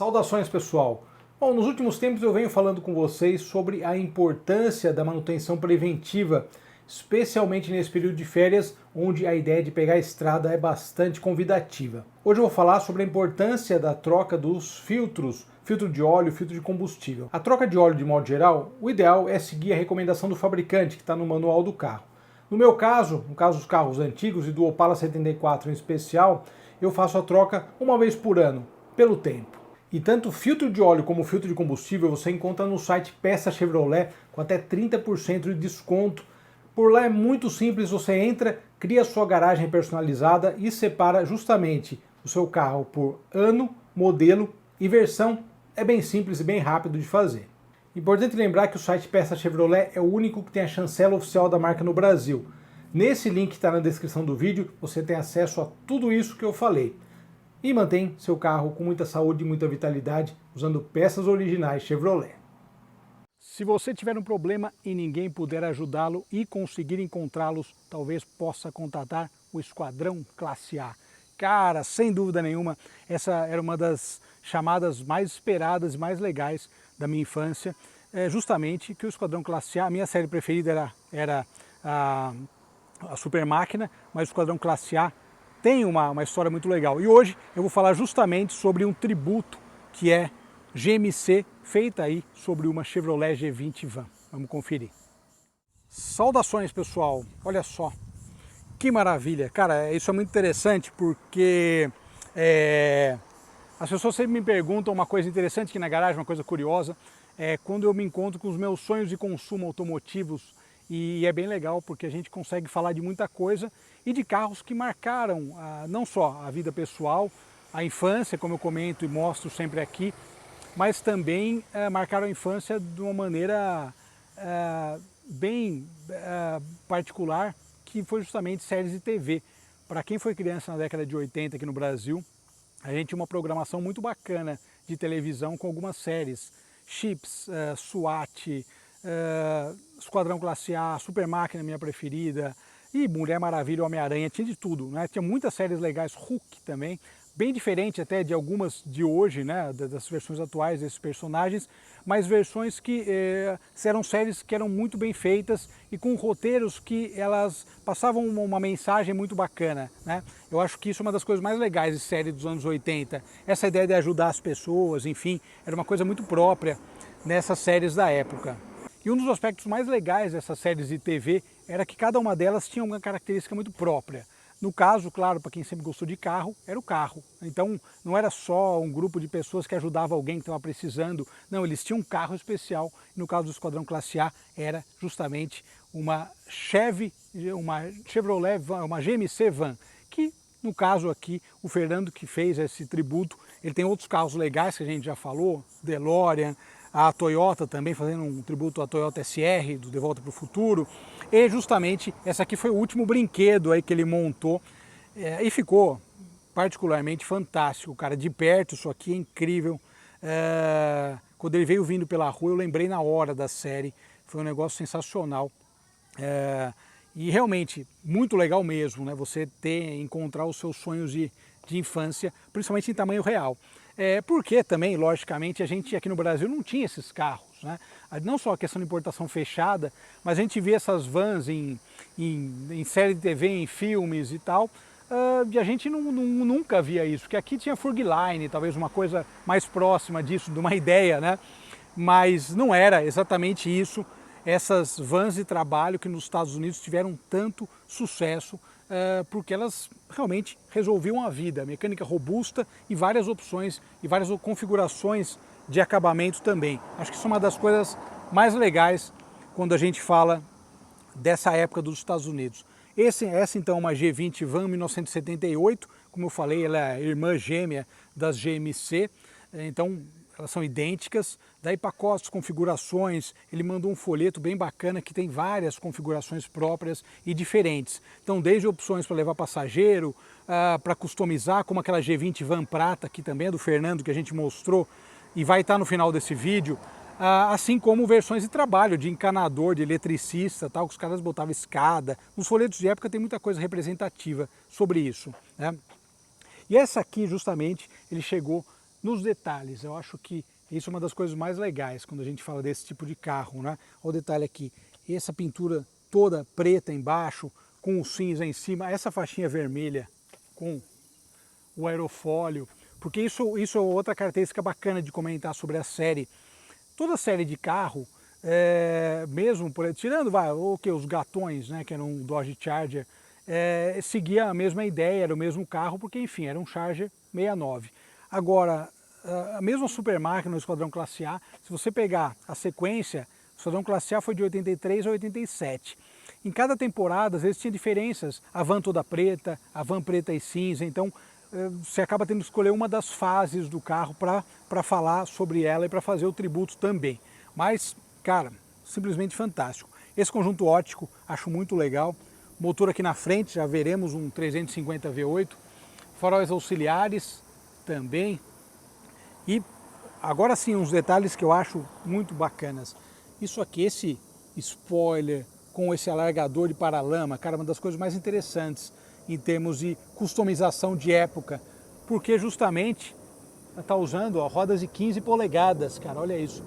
Saudações, pessoal! Bom, nos últimos tempos eu venho falando com vocês sobre a importância da manutenção preventiva, especialmente nesse período de férias, onde a ideia de pegar a estrada é bastante convidativa. Hoje eu vou falar sobre a importância da troca dos filtros, filtro de óleo, filtro de combustível. A troca de óleo, de modo geral, o ideal é seguir a recomendação do fabricante, que está no manual do carro. No meu caso, no caso dos carros antigos e do Opala 74 em especial, eu faço a troca uma vez por ano, pelo tempo. E tanto o filtro de óleo como o filtro de combustível você encontra no site Peça Chevrolet com até 30% de desconto. Por lá é muito simples, você entra, cria sua garagem personalizada e separa justamente o seu carro por ano, modelo e versão. É bem simples e bem rápido de fazer. Importante lembrar que o site Peça Chevrolet é o único que tem a chancela oficial da marca no Brasil. Nesse link que está na descrição do vídeo, você tem acesso a tudo isso que eu falei. E mantém seu carro com muita saúde e muita vitalidade usando peças originais Chevrolet. Se você tiver um problema e ninguém puder ajudá-lo e conseguir encontrá-los, talvez possa contatar o Esquadrão Classe A. Cara, sem dúvida nenhuma, essa era uma das chamadas mais esperadas e mais legais da minha infância. Justamente que o Esquadrão Classe A, a minha série preferida era a Super Máquina, mas o Esquadrão Classe A tem uma história muito legal. E hoje eu vou falar justamente sobre um tributo que é GMC, feita aí sobre uma Chevrolet G20 Van. Vamos conferir. Saudações, pessoal! Olha só, que maravilha! Cara, isso é muito interessante porque as pessoas sempre me perguntam uma coisa interessante aqui na garagem, uma coisa curiosa, quando eu me encontro com os meus sonhos de consumo automotivos. E é bem legal porque a gente consegue falar de muita coisa e de carros que marcaram não só a vida pessoal, a infância, como eu comento e mostro sempre aqui, mas também marcaram a infância de uma maneira bem particular, que foi justamente séries de TV. Para quem foi criança na década de 80 aqui no Brasil, a gente tinha uma programação muito bacana de televisão com algumas séries, Chips, SWAT, Esquadrão Classe A, Super Máquina, minha preferida, e Mulher Maravilha, Homem-Aranha, tinha de tudo, né? Tinha muitas séries legais, Hulk também, bem diferente até de algumas de hoje, né? Das versões atuais desses personagens, mas versões que eram séries que eram muito bem feitas e com roteiros que elas passavam uma mensagem muito bacana, né? Eu acho que isso é uma das coisas mais legais de série dos anos 80, essa ideia de ajudar as pessoas, enfim, era uma coisa muito própria nessas séries da época. E um dos aspectos mais legais dessas séries de TV era que cada uma delas tinha uma característica muito própria. No caso, claro, para quem sempre gostou de carro, era o carro. Então não era só um grupo de pessoas que ajudava alguém que estava precisando, não, eles tinham um carro especial. No caso do Esquadrão Classe A, era justamente uma Chevrolet Van, uma GMC Van, que no caso aqui, o Fernando que fez esse tributo, ele tem outros carros legais que a gente já falou, DeLorean, a Toyota também fazendo um tributo à Toyota SR, do De Volta para o Futuro. E justamente essa aqui foi o último brinquedo aí que ele montou e ficou particularmente fantástico, cara, de perto isso aqui é incrível. Quando ele veio vindo pela rua eu lembrei na hora da série, foi um negócio sensacional. E realmente muito legal mesmo, né? Você encontrar os seus sonhos de infância, principalmente em tamanho real. Porque também, logicamente, a gente aqui no Brasil não tinha esses carros, né? Não só a questão de importação fechada, mas a gente vê essas vans em série de TV, em filmes e tal, e a gente nunca via isso, porque aqui tinha Furgline, talvez uma coisa mais próxima disso, de uma ideia, né? Mas não era exatamente isso, essas vans de trabalho que nos Estados Unidos tiveram tanto sucesso, porque elas realmente resolviam a vida, mecânica robusta e várias opções e várias configurações de acabamento também. Acho que isso é uma das coisas mais legais quando a gente fala dessa época dos Estados Unidos. Essa então é uma G20 Van 1978, como eu falei, ela é a irmã gêmea das GMC, então elas são idênticas, daí pacotes, configurações, ele mandou um folheto bem bacana que tem várias configurações próprias e diferentes. Então desde opções para levar passageiro, para customizar, como aquela G20 Van Prata, que também é do Fernando, que a gente mostrou e vai estar no final desse vídeo, assim como versões de trabalho, de encanador, de eletricista, tal, que os caras botavam escada. Nos folhetos de época tem muita coisa representativa sobre isso, né? E essa aqui justamente, ele chegou nos detalhes. Eu acho que isso é uma das coisas mais legais quando a gente fala desse tipo de carro, né? Olha o detalhe aqui, essa pintura toda preta embaixo, com o cinza em cima, essa faixinha vermelha com o aerofólio, porque isso é outra característica bacana de comentar sobre a série. Toda série de carro, mesmo tirando os gatões, né, que era um Dodge Charger, seguia a mesma ideia, era o mesmo carro, porque enfim, era um Charger 69. Agora, a mesma super máquina no Esquadrão Classe A, se você pegar a sequência, o Esquadrão Classe A foi de 83 a 87. Em cada temporada, às vezes tinha diferenças, a van toda preta, a van preta e cinza, então você acaba tendo que escolher uma das fases do carro para falar sobre ela e para fazer o tributo também. Mas, cara, simplesmente fantástico. Esse conjunto óptico, acho muito legal. Motor aqui na frente, já veremos um 350 V8. Faróis auxiliares também. E agora sim, uns detalhes que eu acho muito bacanas. Isso aqui, esse spoiler com esse alargador de paralama, cara, uma das coisas mais interessantes em termos de customização de época, porque justamente está usando rodas de 15 polegadas, cara, olha isso,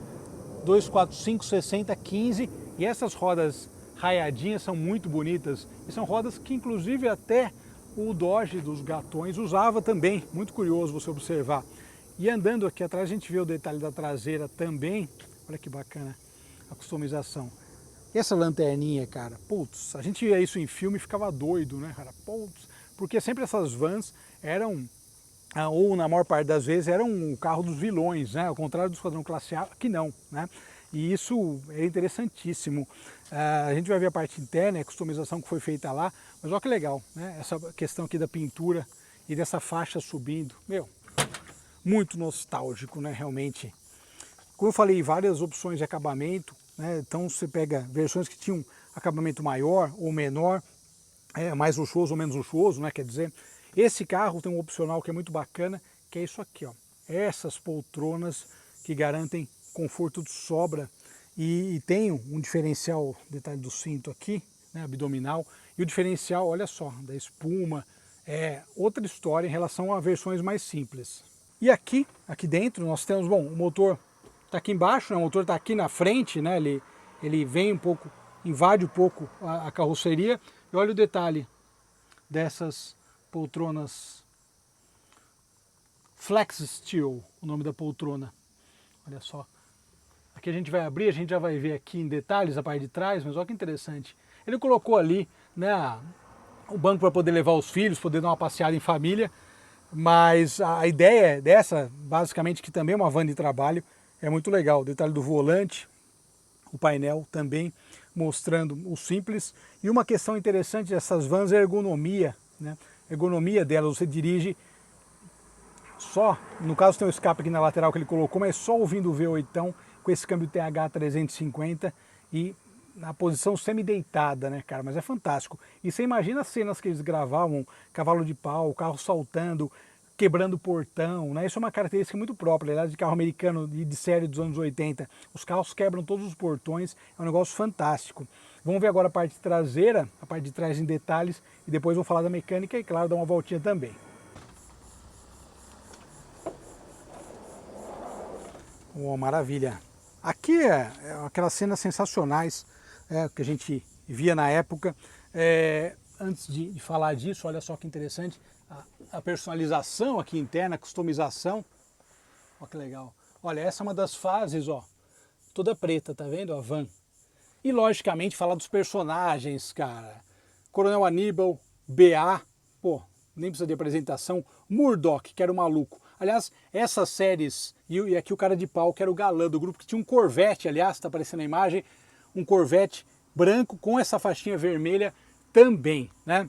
2, 4, 5, 60, 15, e essas rodas raiadinhas são muito bonitas, e são rodas que inclusive até o Dodge dos gatões usava também, muito curioso você observar. E andando aqui atrás a gente vê o detalhe da traseira também, olha que bacana a customização. Essa lanterninha, cara, putz, a gente via isso em filme e ficava doido, né, cara? Putz, porque sempre essas vans eram, ou na maior parte das vezes, eram um carro dos vilões, né? Ao contrário do Esquadrão Classe A, que não, né? E isso é interessantíssimo. A gente vai ver a parte interna, a customização que foi feita lá, mas olha que legal, né? Essa questão aqui da pintura e dessa faixa subindo, meu, muito nostálgico, né, realmente. Como eu falei, várias opções de acabamento, né? Então você pega versões que tinham acabamento maior ou menor, mais luxuoso ou menos luxuoso, né? Quer dizer, esse carro tem um opcional que é muito bacana, que é isso aqui, ó. Essas poltronas que garantem conforto de sobra e tem um diferencial, detalhe do cinto aqui, né, abdominal, e o diferencial, olha só, da espuma, é outra história em relação a versões mais simples. E aqui dentro nós temos, bom, o motor está aqui embaixo, né, o motor está aqui na frente, né, ele vem um pouco, invade um pouco a carroceria, e olha o detalhe dessas poltronas Flex Steel, o nome da poltrona, olha só. Aqui a gente vai abrir, a gente já vai ver aqui em detalhes a parte de trás, mas olha que interessante. Ele colocou ali, né, o banco para poder levar os filhos, poder dar uma passeada em família, mas a ideia dessa, basicamente, que também é uma van de trabalho, é muito legal. O detalhe do volante, o painel também mostrando o simples. E uma questão interessante dessas vans é a ergonomia, né? A ergonomia delas, você dirige só, no caso tem um escape aqui na lateral que ele colocou, mas só ouvindo o V8 com esse câmbio TH 350 e na posição semi-deitada, né, cara? Mas é fantástico. E você imagina as cenas que eles gravavam, cavalo de pau, o carro saltando, quebrando o portão, né? Isso é uma característica muito própria, aliás, de carro americano e de série dos anos 80. Os carros quebram todos os portões, é um negócio fantástico. Vamos ver agora a parte traseira, a parte de trás em detalhes, e depois vou falar da mecânica e, claro, dar uma voltinha também. Oh, maravilha! Aqui é aquelas cenas sensacionais que a gente via na época. Antes de falar disso, olha só que interessante, a personalização aqui interna, a customização. Olha que legal. Olha, essa é uma das fases, ó, toda preta, tá vendo? A van. E logicamente falar dos personagens, cara. Coronel Aníbal, BA, pô, nem precisa de apresentação. Murdoch, que era o maluco. Aliás, essas séries, e aqui o cara de pau, que era o galã do grupo, que tinha um Corvette, aliás, está aparecendo na imagem, um Corvette branco com essa faixinha vermelha também, né?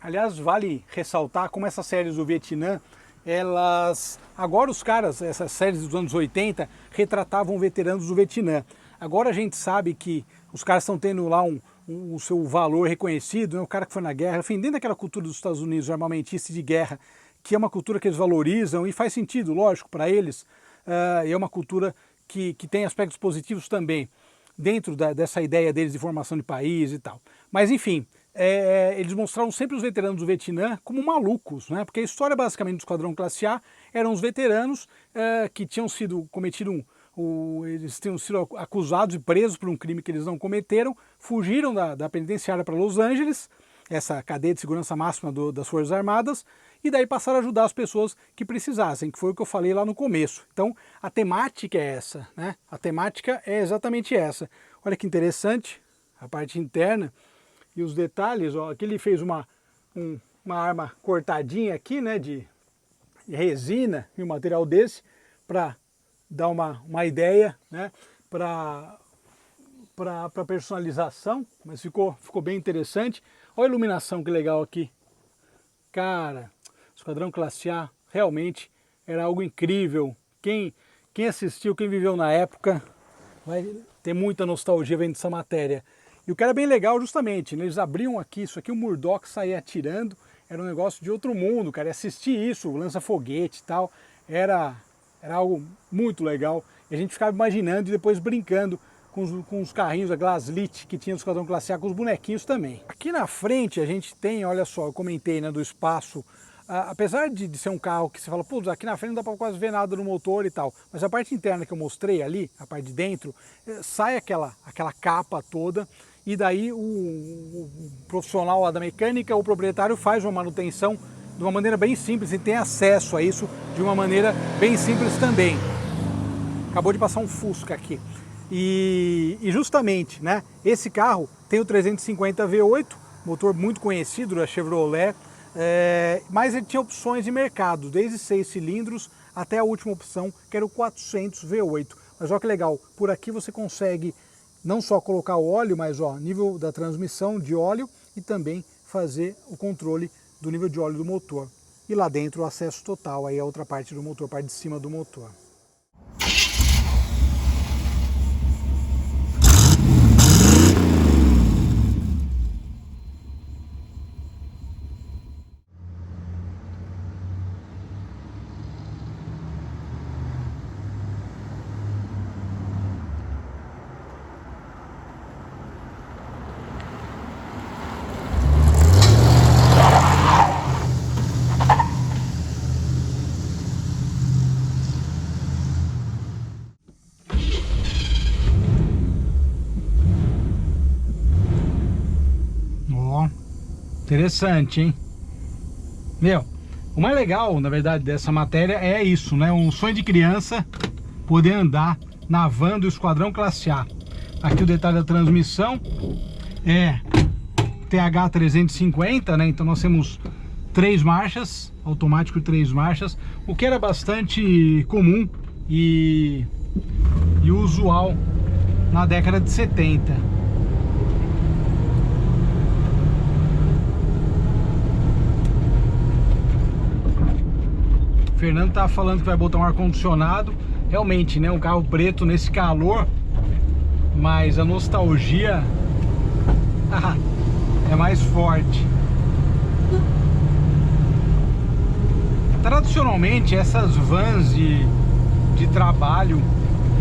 Aliás, vale ressaltar como essas séries do Vietnã, elas... Agora os caras, essas séries dos anos 80, retratavam veteranos do Vietnã. Agora a gente sabe que os caras estão tendo lá o seu valor reconhecido, né? O cara que foi na guerra, enfim, dentro daquela cultura dos Estados Unidos, armamentista de guerra, que é uma cultura que eles valorizam e faz sentido, lógico, para eles, é uma cultura que tem aspectos positivos também, dentro dessa ideia deles de formação de país e tal. Mas enfim, eles mostraram sempre os veteranos do Vietnã como malucos, né? Porque a história basicamente do Esquadrão Classe A eram os veteranos que tinham sido eles tinham sido acusados e presos por um crime que eles não cometeram, fugiram da penitenciária para Los Angeles, essa cadeia de segurança máxima das Forças Armadas, e daí passaram a ajudar as pessoas que precisassem, que foi o que eu falei lá no começo. Então a temática é essa, né? A temática é exatamente essa. Olha que interessante, a parte interna e os detalhes, ó, aqui ele fez uma arma cortadinha aqui, né, de resina e um material desse, para dar uma ideia, né, para personalização, mas ficou bem interessante. Olha a iluminação que legal aqui. Cara, Esquadrão Classe A realmente era algo incrível. Quem assistiu, quem viveu na época, vai ter muita nostalgia vendo essa matéria. E o que era bem legal justamente, né, eles abriam aqui, isso aqui o Murdoch saía atirando, era um negócio de outro mundo, cara, e assistir isso, lança-foguete e tal, era algo muito legal. E a gente ficava imaginando e depois brincando com os carrinhos, a Glaslit que tinha do Esquadrão Classe A, com os bonequinhos também. Aqui na frente a gente tem, olha só, eu comentei, né, do espaço, apesar de ser um carro que você fala, pô, aqui na frente não dá para quase ver nada no motor e tal, mas a parte interna que eu mostrei ali, a parte de dentro, sai aquela capa toda, e daí o profissional lá da mecânica, o proprietário, faz uma manutenção de uma maneira bem simples e tem acesso a isso de uma maneira bem simples também. Acabou de passar um Fusca aqui. E justamente, né, esse carro tem o 350 V8, motor muito conhecido da Chevrolet, mas ele tinha opções de mercado, desde 6 cilindros até a última opção, que era o 400 V8. Mas olha que legal, por aqui você consegue não só colocar o óleo, mas ó, nível da transmissão de óleo e também fazer o controle do nível de óleo do motor. E lá dentro o acesso total, aí a outra parte do motor, parte de cima do motor. Interessante, hein? Meu, o mais legal, na verdade, dessa matéria é isso, né? Um sonho de criança poder andar na van do Esquadrão Classe A. Aqui o detalhe da transmissão é TH350, né? Então nós temos 3 marchas, automático 3 marchas, o que era bastante comum e usual na década de 70. O Fernando tá falando que vai botar um ar-condicionado. Realmente, né? Um carro preto nesse calor, mas a nostalgia é mais forte. Tradicionalmente, essas vans de trabalho,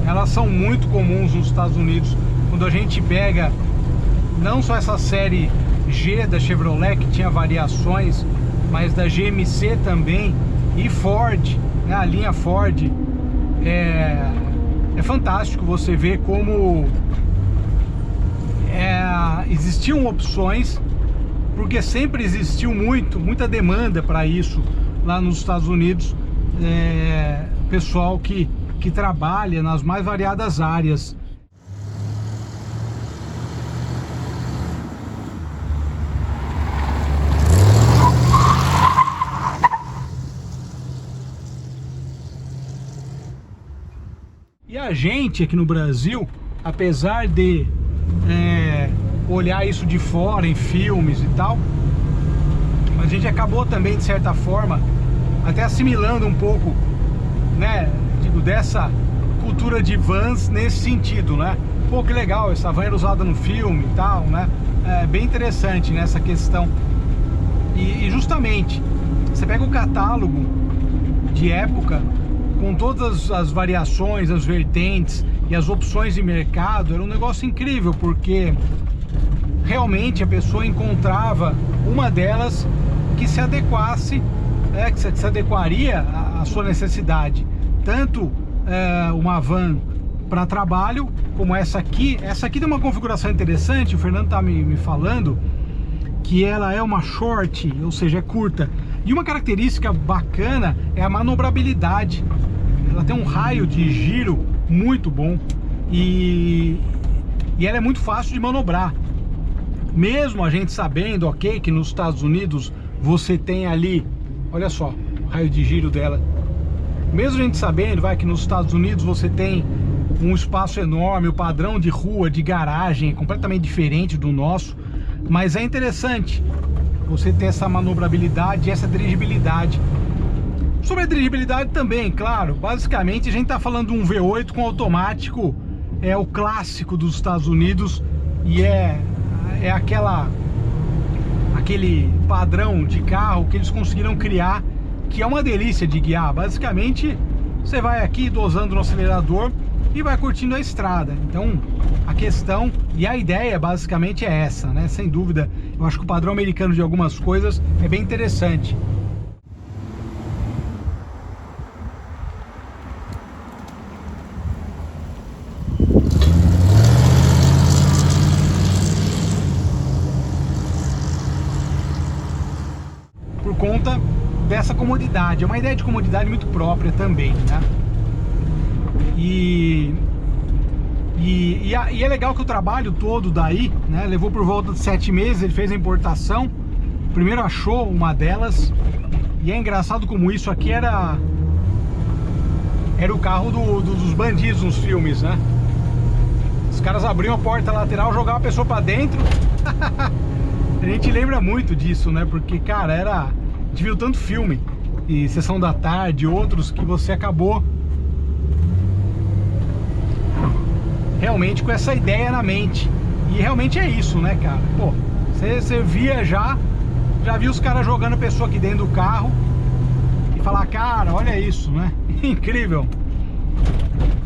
elas são muito comuns nos Estados Unidos. Quando a gente pega não só essa série G da Chevrolet, que tinha variações, mas da GMC também, e Ford, né, a linha Ford, é fantástico você ver como existiam opções, porque sempre existiu muita demanda para isso lá nos Estados Unidos, pessoal que trabalha nas mais variadas áreas. E a gente aqui no Brasil, apesar de olhar isso de fora em filmes e tal, a gente acabou também, de certa forma, até assimilando um pouco, né, digo, dessa cultura de vans nesse sentido, né? Pô, que legal, essa van era usada no filme e tal, né? É bem interessante nessa questão. E justamente, você pega o catálogo de época, com todas as variações, as vertentes e as opções de mercado, era um negócio incrível, porque realmente a pessoa encontrava uma delas que se adequasse, que se adequaria à sua necessidade. Tanto uma van para trabalho, como essa aqui. Essa aqui tem uma configuração interessante, o Fernando tá me falando, que ela é uma short, ou seja, é curta. E uma característica bacana é a manobrabilidade. Ela tem um raio de giro muito bom e ela é muito fácil de manobrar. Mesmo a gente sabendo, ok, que nos Estados Unidos você tem ali, olha só, o raio de giro dela. Mesmo a gente sabendo, que nos Estados Unidos você tem um espaço enorme, o padrão de rua, de garagem é completamente diferente do nosso, mas é interessante você ter essa manobrabilidade e essa dirigibilidade. Sobre a dirigibilidade também, claro, basicamente a gente está falando de um V8 com automático, é o clássico dos Estados Unidos e é aquele padrão de carro que eles conseguiram criar, que é uma delícia de guiar. Basicamente você vai aqui dosando no acelerador e vai curtindo a estrada. Então a questão e a ideia basicamente é essa, né? Sem dúvida, eu acho que o padrão americano de algumas coisas é bem interessante. Por conta dessa comodidade, é uma ideia de comodidade muito própria também, né? E é legal que o trabalho todo daí, né, levou por volta de 7 meses, ele fez a importação, primeiro achou uma delas, e é engraçado como isso aqui era o carro dos bandidos nos filmes, né? Os caras abriam a porta lateral, jogavam a pessoa pra dentro. A gente lembra muito disso, né? Porque, cara, a gente viu tanto filme, e Sessão da Tarde, outros, que você acabou realmente com essa ideia na mente. E realmente é isso, né, cara? Pô, você via já viu os caras jogando a pessoa aqui dentro do carro e falar, cara, olha isso, né? Incrível.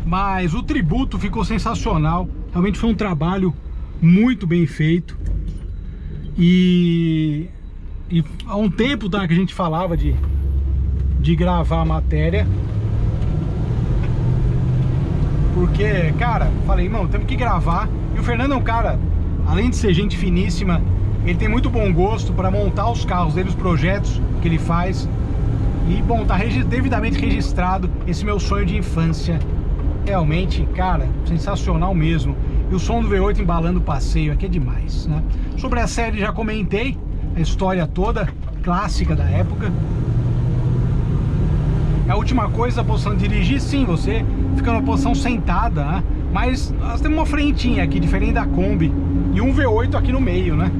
Mas o tributo ficou sensacional. Realmente foi um trabalho muito bem feito. E há um tempo, tá, que a gente falava de gravar a matéria. Porque, cara, falei, irmão, temos que gravar. E o Fernando é um cara, além de ser gente finíssima, ele tem muito bom gosto para montar os carros dele, os projetos que ele faz. E, bom, tá devidamente registrado esse meu sonho de infância. Realmente, cara, sensacional mesmo. E o som do V8 embalando o passeio aqui é demais, né? Sobre a série já comentei, a história toda, clássica da época. A última coisa, a posição de dirigir, sim, você fica numa posição sentada, né? Mas nós temos uma frentinha aqui, diferente da Kombi, e um V8 aqui no meio, né?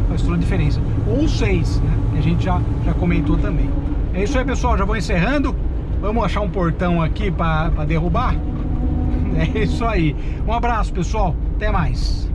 Faz toda a diferença. Ou 6, né? Que a gente já comentou também. É isso aí, pessoal, já vou encerrando. Vamos achar um portão aqui para derrubar? É isso aí. Um abraço, pessoal. Até mais.